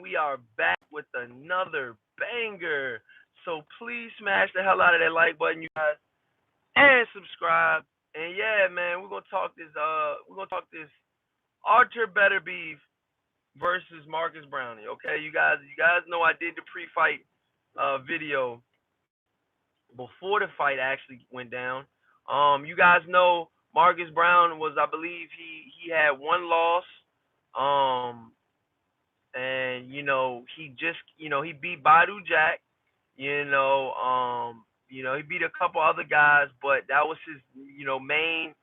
we are back with another banger. So please smash the hell out of that like button, you guys, and subscribe. And yeah, man, we're gonna talk this Artur Beterbiev versus Marcus Browne. Okay, you guys know I did the pre-fight video before the fight actually went down. You guys know Marcus Browne was, I believe, he had one loss. Um, and he beat Badu Jack. He beat a couple other guys, but that was his main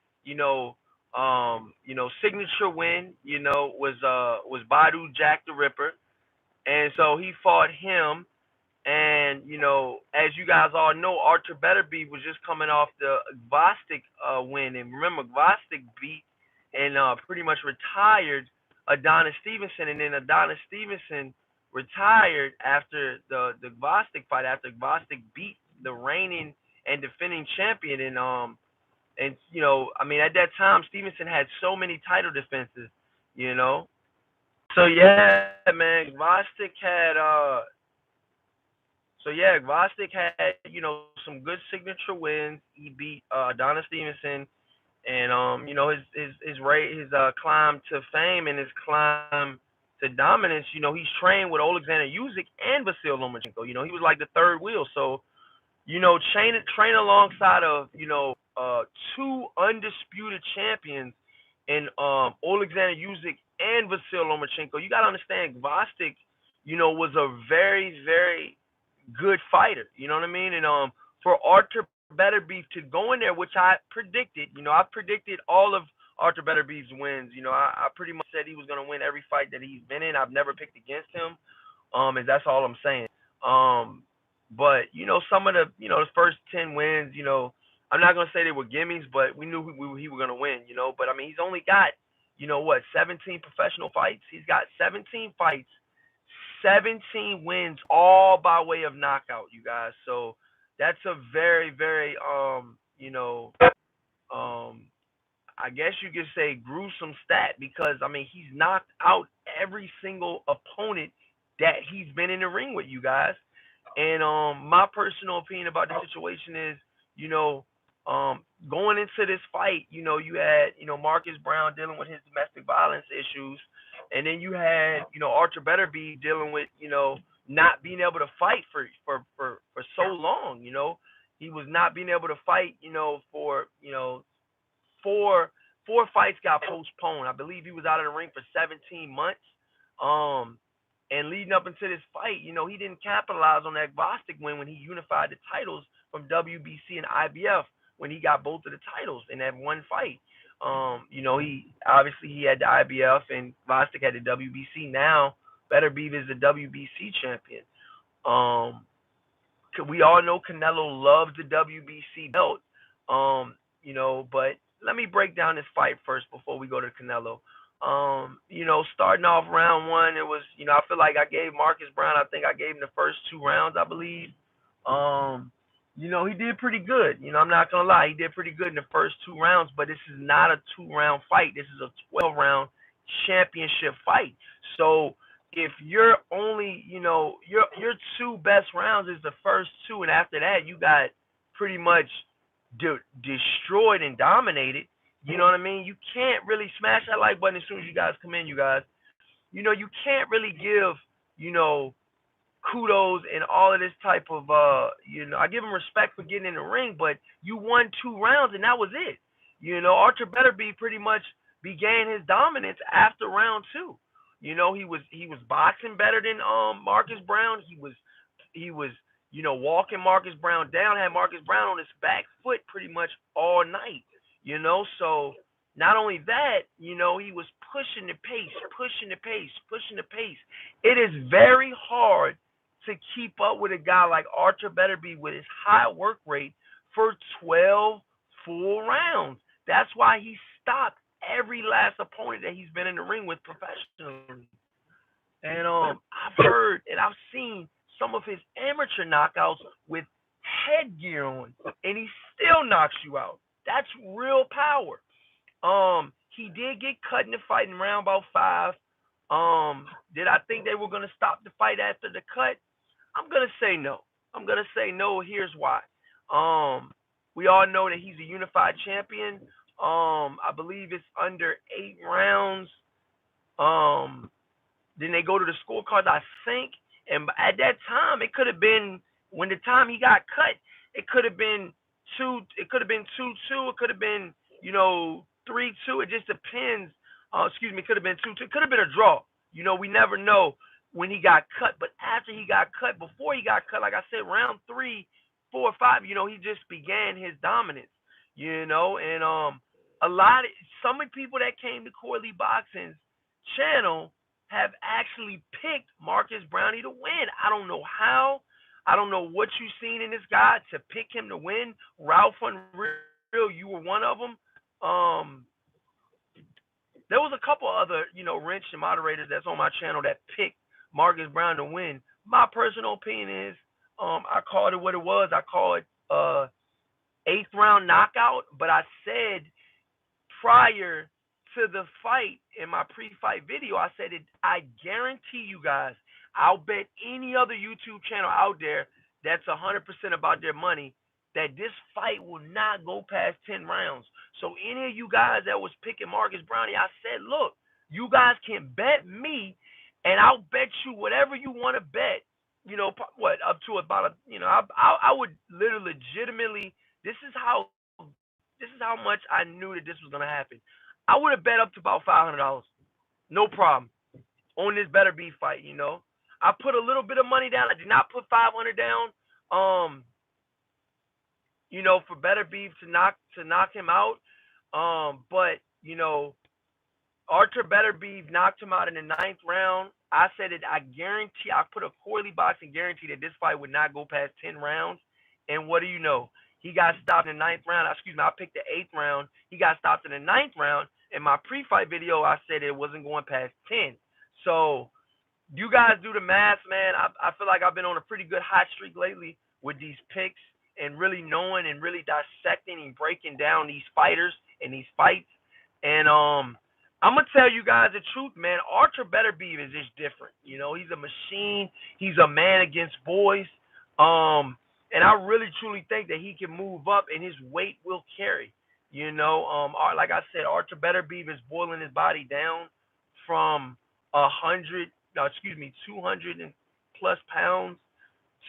signature win. Was Badu Jack the Ripper, and so he fought him. And as you guys all know, Artur Beterbiev was just coming off the Gvastik win, and remember Gvastik beat and pretty much retired Adonis Stevenson, and then Adonis Stevenson retired after the Gvastik fight, after Gvastik beat the reigning and defending champion. And at that time Stevenson had so many title defenses, you know. So yeah, man, Gvastik had some good signature wins. He beat Adonis Stevenson, and his climb to fame and his climb to dominance. He's trained with Alexander Usyk and Vasyl Lomachenko. He was like the third wheel. So train alongside of two undisputed champions in Alexander Usyk and Vasyl Lomachenko. You gotta understand, Gvastik, was a very, very good fighter. You know what I mean? And for Artur Beterbiev to go in there, which I predicted, I predicted all of Artur Beterbiev's wins. I pretty much said he was gonna win every fight that he's been in. I've never picked against him. And that's all I'm saying. But some of the first 10 wins, I'm not gonna say they were gimmies, but we knew he was gonna win. But I mean, he's only got 17 professional fights. He's got 17 fights, 17 wins, all by way of knockout, you guys. So that's a very, very I guess you could say gruesome stat, because I mean he's knocked out every single opponent that he's been in the ring with, you guys. And my personal opinion about the situation is, going into this fight, you had Marcus Browne dealing with his domestic violence issues, and then you had Artur Beterbiev dealing with not being able to fight for so long. He was not being able to fight for four fights got postponed. I believe he was out of the ring for 17 months. And leading up into this fight, he didn't capitalize on that Gvastik win when he unified the titles from WBC and IBF, when he got both of the titles in that one fight. He had the IBF and Gvastik had the WBC. Now Beterbiev is the WBC champion. We all know Canelo loves the WBC belt. But let me break down this fight first before we go to Canelo. Starting off round one, it was, I feel like I gave Marcus Browne, I think I gave him the first two rounds, I believe. He did pretty good. I'm not going to lie. He did pretty good in the first two rounds, but this is not a 2-round fight. This is a 12-round championship fight. So if you're only, your two best rounds is the first two, and after that, you got pretty much destroyed and dominated. You know what I mean? You can't really smash that like button as soon as you guys come in, you guys. You can't really give, kudos and all of this type of, I give him respect for getting in the ring, but you won 2 rounds and that was it. Artur Beterbiev pretty much began his dominance after round 2. He was boxing better than Marcus Browne. He was walking Marcus Browne down, had Marcus Browne on his back foot pretty much all night. So not only that, he was pushing the pace. It is very hard to keep up with a guy like Artur Beterbiev with his high work rate for 12 full rounds. That's why he stopped every last opponent that he's been in the ring with professionally. And I've heard and I've seen some of his amateur knockouts with headgear on, and he still knocks you out. That's real power. He did get cut in the fight in round about 5. Did I think they were gonna stop the fight after the cut? I'm gonna say no. I'm gonna say no. Here's why. Um, we all know that he's a unified champion. I believe it's under 8 rounds. Um, then they go to the scorecards, I think. And at that time, it could have been when the time he got cut. It could have been two. It could have been 2-2. It could have been 3-2. It just depends. Excuse me. It could have been 2-2. It could have been a draw. We never know when he got cut. But after he got cut, before he got cut, like I said, round 3, 4, 5. He just began his dominance. And a lot of some of the people that came to Corley Boxing's channel have actually picked Marcus Browne to win. I don't know how. I don't know what you've seen in this guy to pick him to win. Ralph Unreal, you were one of them. There was a couple other, wrench and moderators that's on my channel that picked Marcus Browne to win. My personal opinion is, I called it what it was. I called it 8th round knockout, but I said prior to the fight in my pre-fight video, I said I guarantee you guys, I'll bet any other YouTube channel out there that's 100% about their money that this fight will not go past 10 rounds. So any of you guys that was picking Marcus Browne, I said, look, you guys can bet me, and I'll bet you whatever you want to bet. What up to about I would literally legitimately. This is how much I knew that this was gonna happen. I would have bet up to about $500, no problem, on this Beterbiev fight. I put a little bit of money down. I did not put 500 down. For Beterbiev to knock him out. But Artur Beterbiev knocked him out in the 9th round. I said it. I guarantee. I put a Corley Boxing guarantee that this fight would not go past 10 rounds. And what do you know? He got stopped in the 9th round. Excuse me, I picked the 8th round. He got stopped in the 9th round. In my pre-fight video, I said it wasn't going past 10. So you guys do the math, man. I feel like I've been on a pretty good hot streak lately with these picks and really knowing and really dissecting and breaking down these fighters and these fights. And I'm gonna tell you guys the truth, man. Artur Beterbiev is just different. He's a machine. He's a man against boys. And I really truly think that he can move up and his weight will carry. Like I said, Artur Beterbiev is boiling his body down from 200 and plus pounds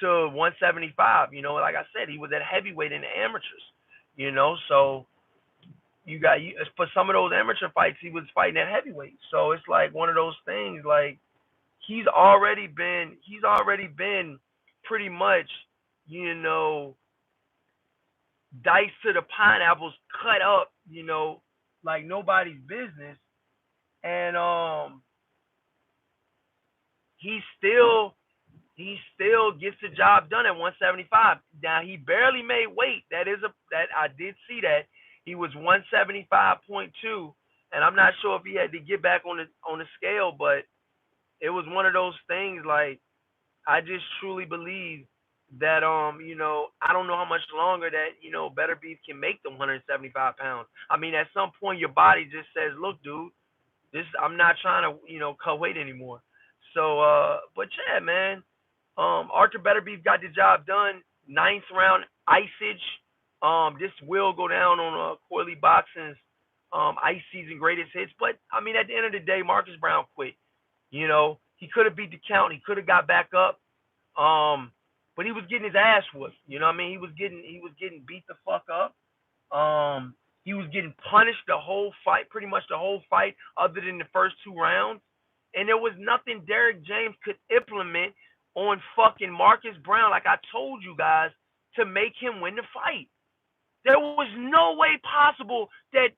to 175. Like I said, he was at heavyweight in the amateurs. So for some of those amateur fights, he was fighting at heavyweight. So it's like one of those things. Like he's already been pretty much, diced to the pineapples, cut up, like nobody's business. And he still gets the job done at 175. Now he barely made weight. That I did see that. He was 175.2, and I'm not sure if he had to get back on the scale, but it was one of those things. Like I just truly believe that I don't know how much longer that Beterbiev can make them 175 pounds. I mean, at some point your body just says, look, dude, I'm not trying to cut weight anymore. So but yeah, man, Artur Beterbiev got the job done. 9th round icage. This will go down on Corley Boxing's ice season greatest hits. But I mean, at the end of the day, Marcus Browne quit. He could have beat the count. He could have got back up. But he was getting his ass whooped. He was getting beat the fuck up. He was getting punished the whole fight, pretty much the whole fight, other than the first 2 rounds. And there was nothing Derrick James could implement on fucking Marcus Browne, like I told you guys, to make him win the fight. There was no way possible that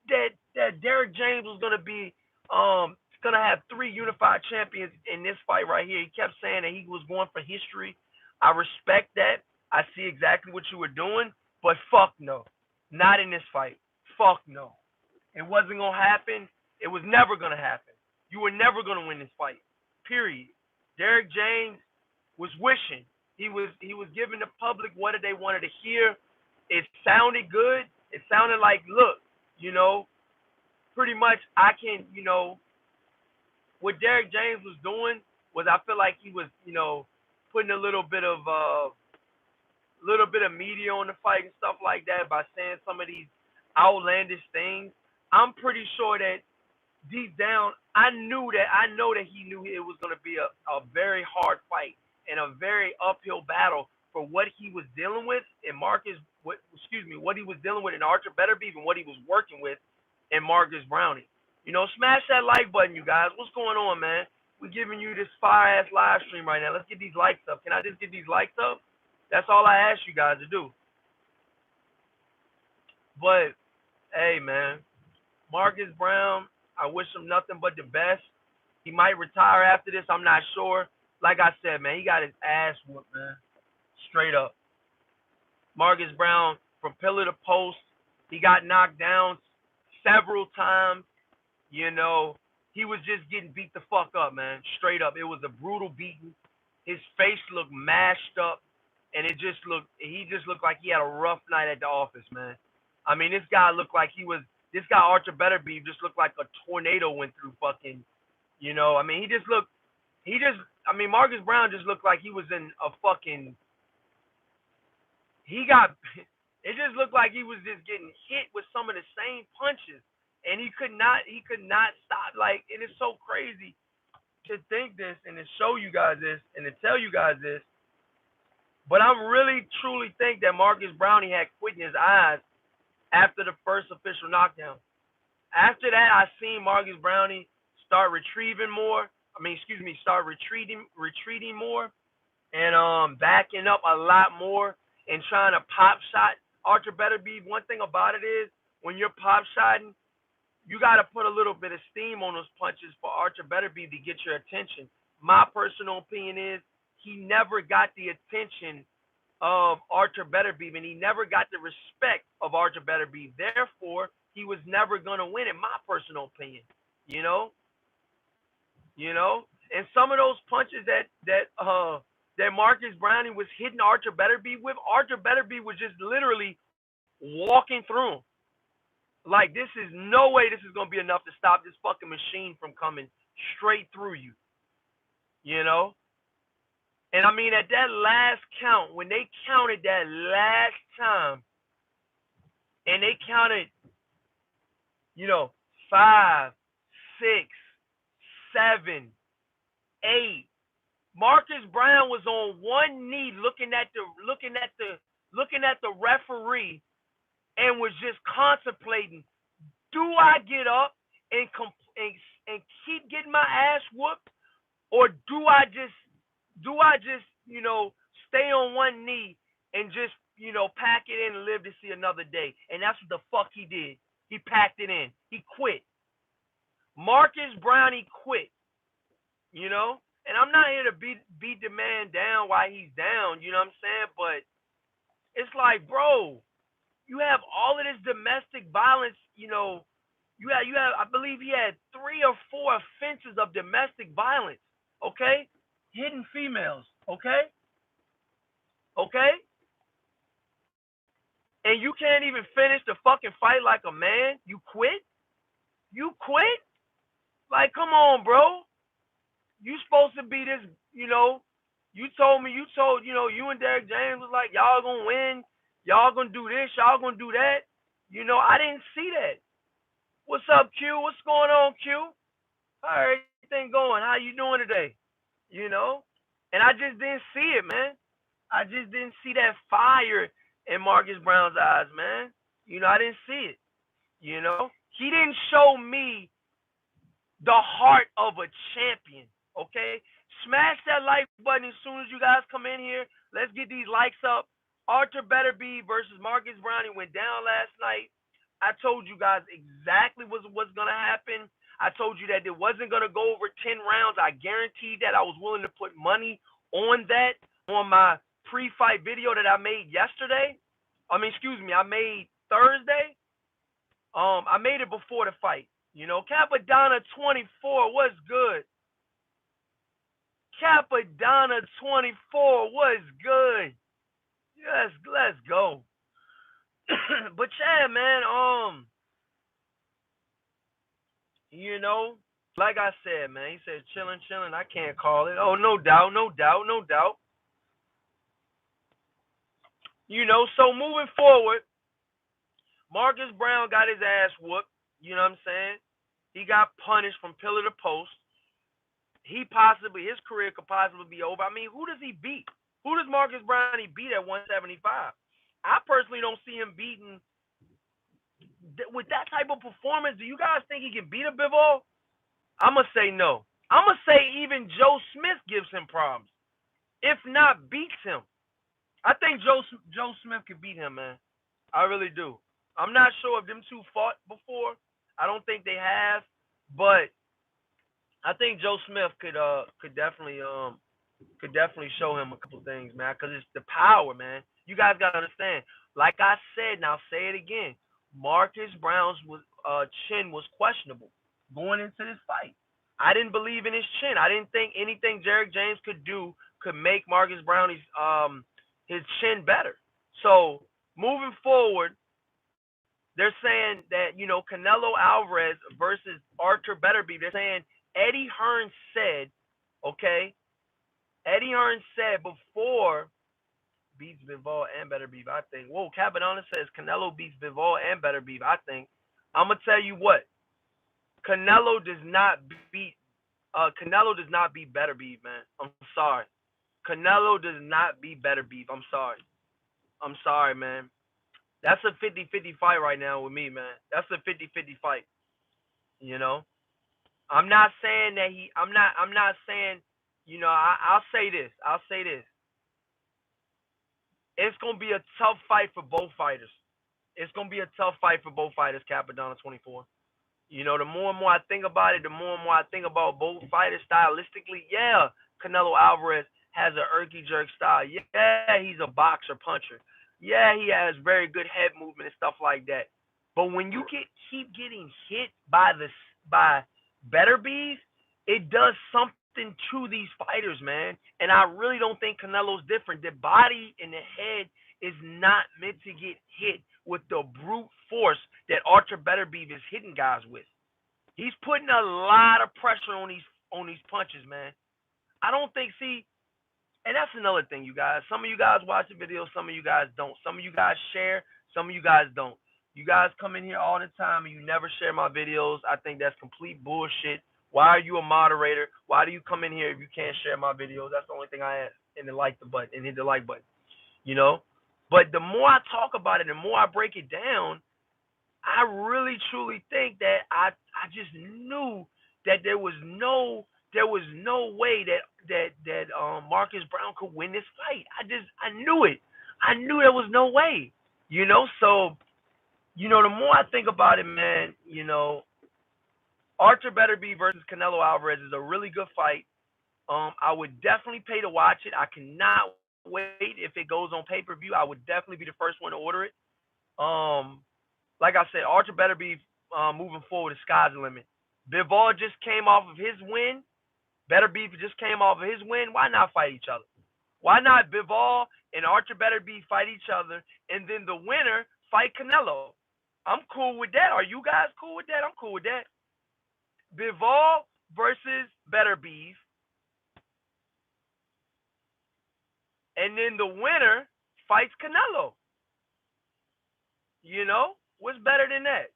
Derrick James was gonna be gonna have 3 unified champions in this fight right here. He kept saying that he was going for history. I respect that. I see exactly what you were doing, but fuck no. Not in this fight. Fuck no. It wasn't gonna happen. It was never gonna happen. You were never gonna win this fight. Period. Derrick James was wishing. He was giving the public what they wanted to hear. It sounded good. It sounded like, look, pretty much I can, what Derrick James was doing, was I feel like he was, putting a little bit of media on the fight and stuff like that by saying some of these outlandish things. I'm pretty sure that deep down, I know that he knew it was going to be a very hard fight and a very uphill battle for what he was dealing with in what he was dealing with in Artur Beterbiev and what he was working with in Marcus Browne. Smash that like button, you guys. What's going on, man? We're giving you this fire ass live stream right now. Let's get these likes up. Can I just get these likes up? That's all I ask you guys to do. But hey, man, Marcus Browne, I wish him nothing but the best. He might retire after this. I'm not sure. Like I said, man, he got his ass whooped, man. Straight up. Marcus Browne, from pillar to post, he got knocked down several times. He was just getting beat the fuck up, man. Straight up. It was a brutal beating. His face looked mashed up, and he just looked like he had a rough night at the office, man. I mean, this guy Artur Beterbiev just looked like a tornado went through fucking, I mean, Marcus Browne just looked like he was in a fucking, it just looked like he was just getting hit with some of the same punches, and he could not stop. Like, and it's so crazy to think this and to show you guys this and to tell you guys this, but I really truly think that Marcus Browne had quit in his eyes after the first official knockdown. After that, I seen Marcus Browne start retreating more. Start retreating more, and backing up a lot more and trying to pop shot Artur Beterbiev. One thing about it is when you're pop shotting, you got to put a little bit of steam on those punches for Artur Beterbiev to get your attention. My personal opinion is he never got the attention of Artur Beterbiev, and he never got the respect of Artur Beterbiev. Therefore, he was never gonna win, in my personal opinion. And some of those punches that Marcus Browne was hitting Artur Beterbiev with, Artur Beterbiev was just literally walking through him. Like, this is no way this is gonna be enough to stop this fucking machine from coming straight through you. And I mean, at that last count, when they counted that last time, and they counted, 5, 6, 7, 8. Marcus Browne was on one knee, looking at the referee, and was just contemplating: do I get up and keep getting my ass whooped, or do I just stay on one knee and just pack it in and live to see another day? And that's what the fuck he did. He packed it in. He quit. Marcus Browne quit. And I'm not here to beat the man down while he's down. You know what I'm saying? But it's like, bro, you have all of this domestic violence. You have. I believe he had 3 or 4 offenses of domestic violence. Okay. Hidden females, okay? And you can't even finish the fucking fight like a man? You quit? Like, come on, bro. You supposed to be this, you and Derek James was like, y'all gonna win, y'all gonna do this, y'all gonna do that. I didn't see that. What's up, Q? What's going on, Q? How everything going? How you doing today? And I just didn't see it, man. I just didn't see that fire in Marcus Browne's eyes, man. I didn't see it. He didn't show me the heart of a champion, okay? Smash that like button as soon as you guys come in here. Let's get these likes up. Artur Beterbiev versus Marcus Browne went down last night. I told you guys exactly what's going to happen. I told you that it wasn't going to go over 10 rounds. I guaranteed that. I was willing to put money on that on my pre-fight video that I made yesterday. I made Thursday. I made it before the fight. Capadonna 24 was good. Capadonna 24 was good. Yes, let's go. But yeah, man, like I said, man, he said chilling, chilling. I can't call it. Oh, no doubt, no doubt, no doubt. So moving forward, Marcus Browne got his ass whooped. You know what I'm saying? He got punished from pillar to post. His career could possibly be over. I mean, who does he beat? Who does Marcus Browne beat at 175? I personally don't see him beating with that type of performance. Do you guys think he can beat a Bivol? I'm gonna say no. I'm gonna say even Joe Smith gives him problems, if not beats him. I think Joe Smith could beat him, man. I really do. I'm not sure if them two fought before. I don't think they have, but I think Joe Smith could definitely show him a couple things, man. Because it's the power, man. You guys gotta understand. Like I said, now say it again. Marcus Browne's chin was questionable going into this fight. I didn't believe in his chin. I didn't think anything Derrick James could do could make Marcus Browne's his chin better. So moving forward, they're saying that Canelo Alvarez versus Artur Beterbiev. They're saying Eddie Hearn said, okay, Eddie Hearn said before beats Bivol and Beterbiev. I think. Whoa, Cabanana says Canelo beats Bivol and Beterbiev. I think. I'm gonna tell you what. Canelo does not beat. Canelo does not beat Beterbiev, man. I'm sorry. Canelo does not beat Beterbiev. I'm sorry. I'm sorry, man. That's a 50-50 fight right now with me, man. That's a 50-50 fight. You know. I'm not saying that he. I'm not saying. I'll say this. I'll say this. It's gonna be a tough fight for both fighters. It's gonna be a tough fight for both fighters. Capadonna 24. The more and more I think about it, the more and more I think about both fighters stylistically. Yeah, Canelo Alvarez has an irky jerk style. Yeah, he's a boxer puncher. Yeah, he has very good head movement and stuff like that. But when you keep getting hit by Beterbiev, it does something to these fighters, man. And I really don't think Canelo's different. The body and the head is not meant to get hit with the brute force that Artur Beterbiev is hitting guys with. He's putting a lot of pressure on these punches, man. I don't think and that's another thing, you guys. Some of you guys watch the video, some of you guys don't. Some of you guys share, some of you guys don't. You guys come in here all the time and you never share my videos. I think that's complete bullshit. Why are you a moderator? Why do you come in here if you can't share my videos? That's the only thing I ask. And hit the like button. You know? But the more I talk about it, the more I break it down, I really truly think that I just knew that there was no way that Marcus Browne could win this fight. I knew it. I knew there was no way. So the more I think about it, man, Artur Beterbiev versus Canelo Alvarez is a really good fight. I would definitely pay to watch it. I cannot wait if it goes on pay-per-view. I would definitely be the first one to order it. Like I said, Artur Beterbiev moving forward, the sky's the limit. Bivol just came off of his win. Beterbiev just came off of his win. Why not fight each other? Why not Bivol and Artur Beterbiev fight each other, and then the winner fight Canelo? I'm cool with that. Are you guys cool with that? I'm cool with that. Bivol versus Beterbiev, and then the winner fights Canelo. What's better than that?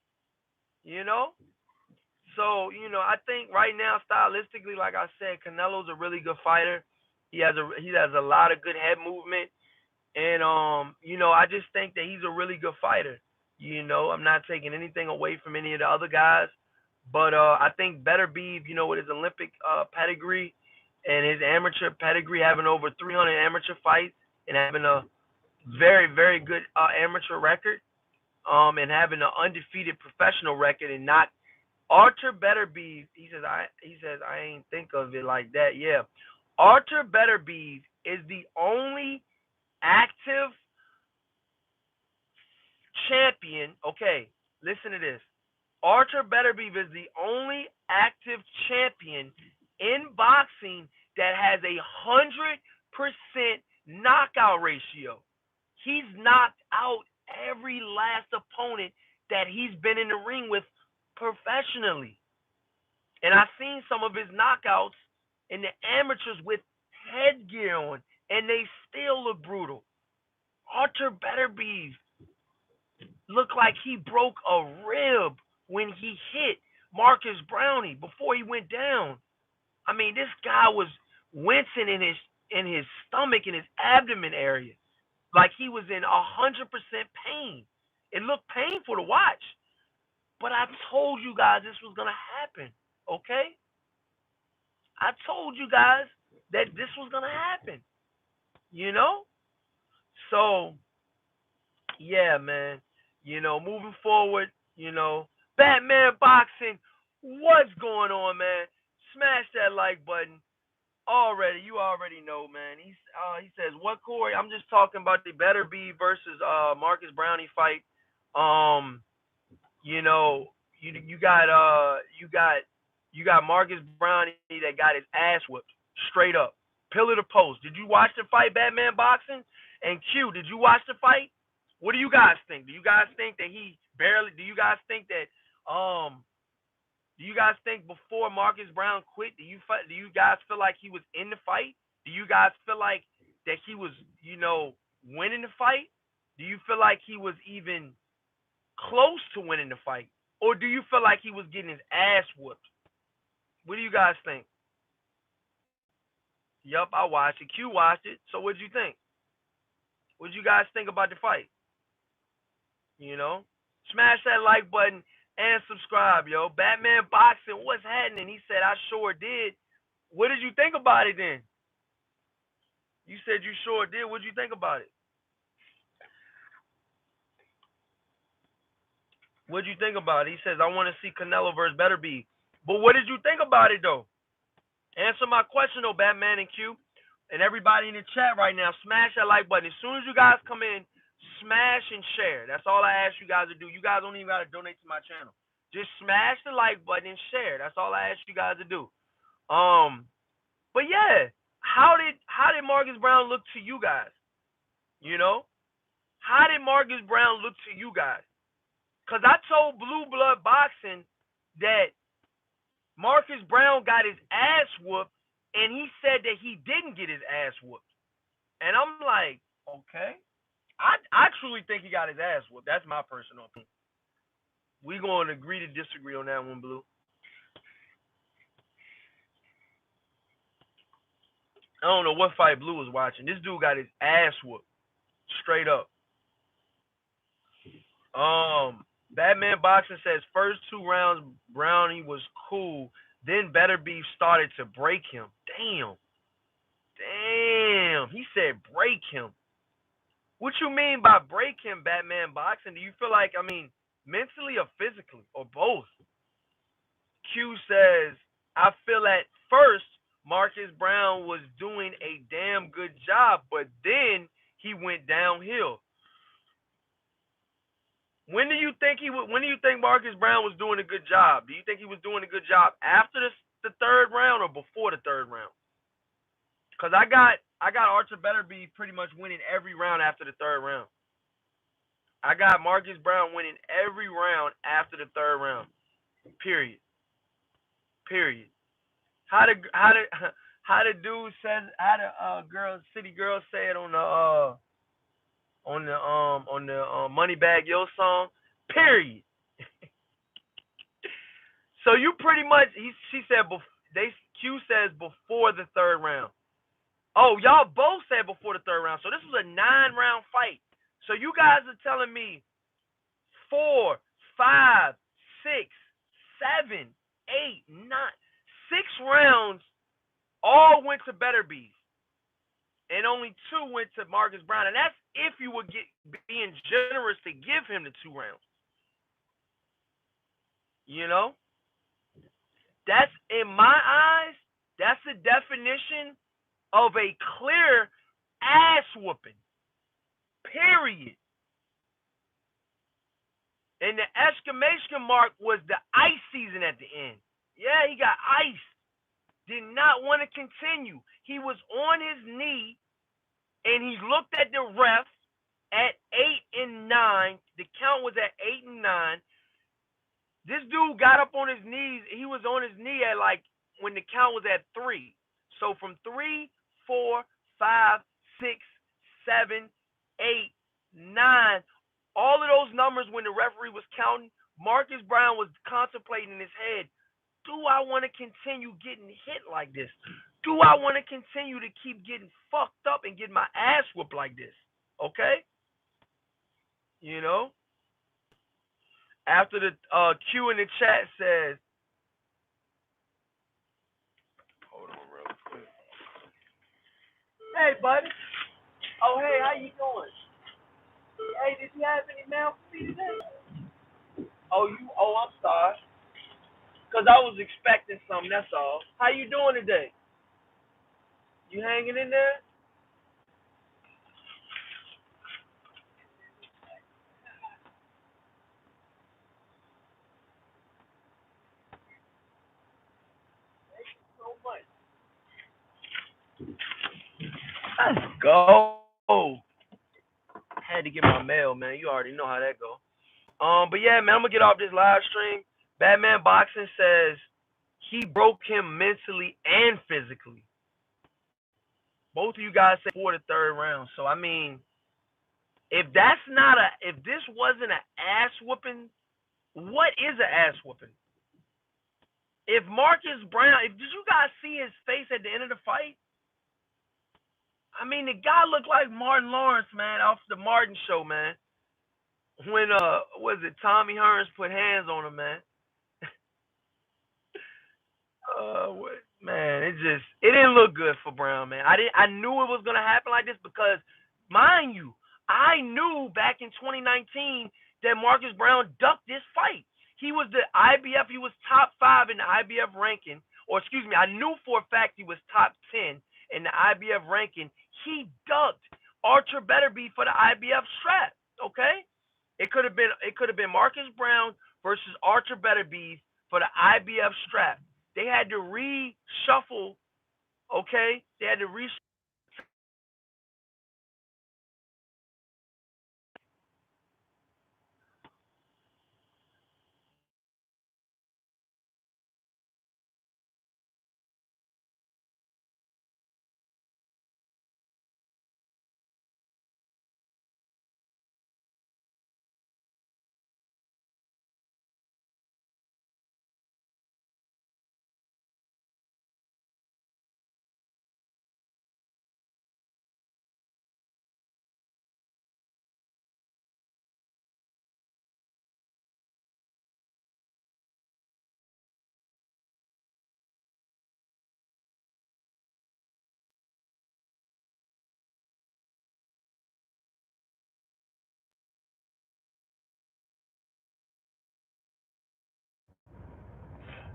So, I think right now, stylistically, like I said, Canelo's a really good fighter. He has a lot of good head movement. And I just think that he's a really good fighter. I'm not taking anything away from any of the other guys. But I think Beterbiev, with his Olympic pedigree and his amateur pedigree, having over 300 amateur fights and having a very, very good amateur record, and having an undefeated professional record, and not Artur Beterbiev. He says I ain't think of it like that. Yeah, Artur Beterbiev is the only active champion. Okay, listen to this. Artur Beterbiev is the only active champion in boxing that has 100% knockout ratio. He's knocked out every last opponent that he's been in the ring with professionally. And I seen some of his knockouts in the amateurs with headgear on, and they still look brutal. Artur Beterbiev looked like he broke a rib when he hit Marcus Browne before he went down. I mean, this guy was wincing in his stomach, in his abdomen area, like he was in 100% pain. It looked painful to watch, but I told you guys this was gonna happen. Okay, I told you guys that this was gonna happen. You know, so yeah, man. Moving forward, Batman boxing. What's going on, man? Smash that like button. You already know, man. He says, what, Corey? I'm just talking about the Better Be versus Marcus Browne fight. Um, you know, you got Marcus Browne that got his ass whipped straight up, pillar to post. Did you watch the fight, Batman boxing? And Q, did you watch the fight? What do you guys think? Do you guys think that he barely? Do you guys think that um? Do you guys think before Marcus Browne quit? Do you guys feel like he was in the fight? Do you guys feel like that he was winning the fight? Do you feel like he was even close to winning the fight, or do you feel like he was getting his ass whooped? What do you guys think? Yup, I watched it. Q watched it. So what did you think? What did you guys think about the fight? You know, smash that like button and subscribe, yo. Batman boxing, what's happening? He said, I sure did. What did you think about it then? You said you sure did. What did you think about it? What did you think about it? He says, I want to see Canelo versus Better Be. But what did you think about it though? Answer my question though, Batman and Q. And everybody in the chat right now, smash that like button. As soon as you guys come in, smash and share. That's all I ask you guys to do. You guys don't even got to donate to my channel. Just smash the like button and share. That's all I ask you guys to do. But yeah, how did Marcus Browne look to you guys? You know, how did Marcus Browne look to you guys? Cause I told Blue Blood Boxing that Marcus Browne got his ass whooped, and he said that he didn't get his ass whooped. And I'm like, okay. I truly think he got his ass whooped. That's my personal opinion. We going to agree to disagree on that one, Blue. I don't know what fight Blue was watching. This dude got his ass whooped, straight up. Batman Boxing says first 2 rounds Brownie was cool, then Better Beef started to break him. Damn. He said break him. What you mean by break him, Batman Boxing? Do you feel like, mentally or physically or both? Q says, I feel at first Marcus Browne was doing a damn good job, but then he went downhill. When do you think Marcus Browne was doing a good job? Do you think he was doing a good job after the third round or before the third round? Because I got Artur Beterbiev pretty much winning every round after the third round. I got Marcus Browne winning every round after the third round. Period. How the dude says, how the city girl say it on the Moneybag Yo song? Period. So you pretty much she said Q says before the third round. Oh, y'all both said before the third round. So this was a 9-round fight. So you guys are telling me 4, 5, 6, 7, 8, 9, 6 rounds all went to Better Beef, and only 2 went to Marcus Browne. And that's if you were being generous to give him the 2 rounds. You know, that's in my eyes. That's the definition of a clear ass whooping. Period. And the exclamation mark was the ice season at the end. Yeah, he got iced. Did not want to continue. He was on his knee and he looked at the ref at 8 and 9. The count was at 8 and 9. This dude got up on his knees. He was on his knee at like when the count was at 3. So from 3, 4, 5, 6, 7, 8, 9, all of those numbers when the referee was counting, Marcus Browne was contemplating in his head, do I want to continue getting hit like this? Do I want to continue to keep getting fucked up and getting my ass whooped like this? Okay? You know? After the Q in the chat says, hold on real quick. Hey, buddy. Oh, hey, how you doing? Hey, did you have any mail for me today? I'm sorry. Because I was expecting something, that's all. How you doing today? You hanging in there? So much. Let's go. Had to get my mail, man. You already know how that go. But yeah, man, I'm gonna get off this live stream. Batman Boxing says he broke him mentally and physically. Both of you guys say for the third round. So I mean, if this wasn't an ass whooping, what is an ass whooping? If Marcus Browne, did you guys see his face at the end of the fight? I mean, the guy looked like Martin Lawrence, man, off the Martin show, man. When was it Tommy Hearns put hands on him, man? Man, it didn't look good for Browne, man. I knew it was gonna happen like this because, mind you, I knew back in 2019 that Marcus Browne ducked this fight. He was the IBF. He was top 5 in the IBF ranking, or excuse me, I knew for a fact he was top 10 in the IBF ranking. He ducked Artur Beterbiev for the IBF strap. Okay, it could have been Marcus Browne versus Artur Beterbiev for the IBF strap. They had to reshuffle, okay? They had to reshuffle.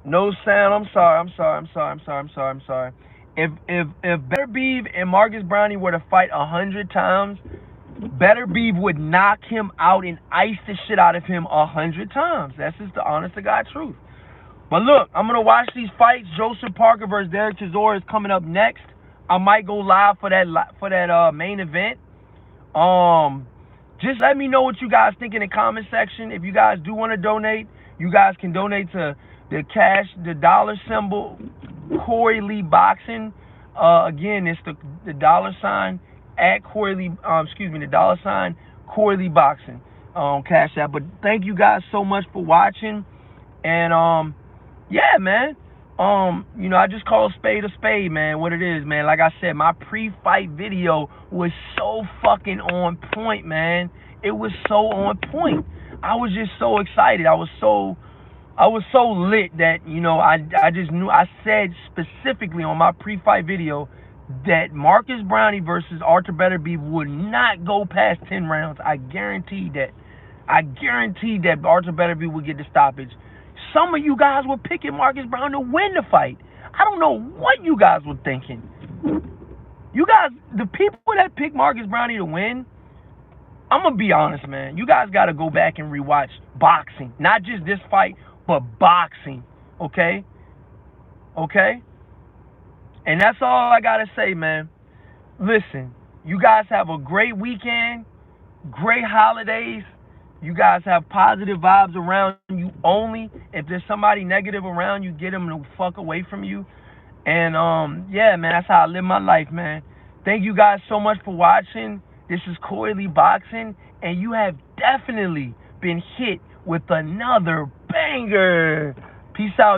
No sound. I'm sorry. If Beterbiev and Marcus Browne were to fight 100 times, Beterbiev would knock him out and ice the shit out of him 100 times. That's just the honest to God truth. But look, I'm gonna watch these fights. Joseph Parker versus Derek Chisora is coming up next. I might go live for that main event. Just let me know what you guys think in the comment section. If you guys do want to donate, you guys can donate to the dollar symbol, Corey Lee Boxing. Again, it's the dollar sign at Corey Lee. The dollar sign Corey Lee Boxing. Cash App. But thank you guys so much for watching. And yeah, man. I just call a spade, man, what it is, man. Like I said, my pre-fight video was so fucking on point, man. It was so on point. I was just so excited. I was so lit that, I just knew. I said specifically on my pre-fight video that Marcus Browne versus Artur Beterbiev would not go past 10 rounds. I guaranteed that. Artur Beterbiev would get the stoppage. Some of you guys were picking Marcus Browne to win the fight. I don't know what you guys were thinking. You guys, the people that picked Marcus Browne to win, I'm going to be honest, man. You guys got to go back and rewatch boxing. Not just this fight, but boxing. Okay? Okay? And that's all I got to say, man. Listen, you guys have a great weekend, great holidays. You guys have positive vibes around you only. If there's somebody negative around you, get them the fuck away from you. And yeah, man, that's how I live my life, man. Thank you guys so much for watching. This is Coily Boxing, and you have definitely been hit with another banger. Peace out.